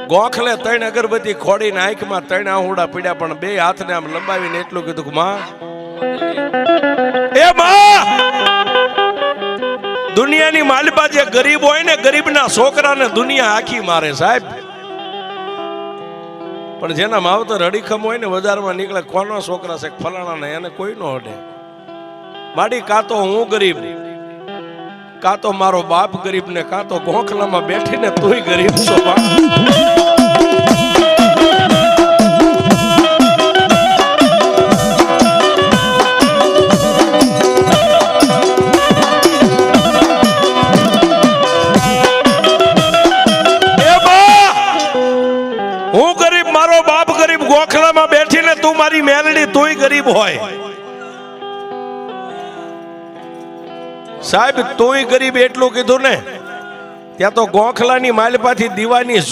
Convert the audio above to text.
ગોખલે 3 અગરબત્તી ખોડીને આંખમાં 3 આહુડા પીડ્યા, પણ 2 હાથને આમ લંબાવીને એટલું કીધું કે માં, એ માં, દુનિયાની માલિપા જે ગરીબ હોય ને, ગરીબના છોકરાને દુનિયા આખી મારે સાહેબ, પણ જેના માવતર અડીખમ હોય ને, બજારમાં નીકળે કોનો છોકરા છે ફલાણા ને, એને કોઈ નો અડે. માડી કાં તો હું ગરીબ, કાં તો મારો બાપ ગરીબ, ને કાં તો ગોખલામાં બેઠીને તુંય ગરીબ છો. હું ગરીબ, મારો બાપ ગરીબ, ગોખલામાં બેઠીને તું મારી મેલડી, તુંય ગરીબ હોય સાહેબ. તુંય ગરીબ એટલું કીધું ને, ત્યાં તો ગોખલાની માલપાથી દીવાની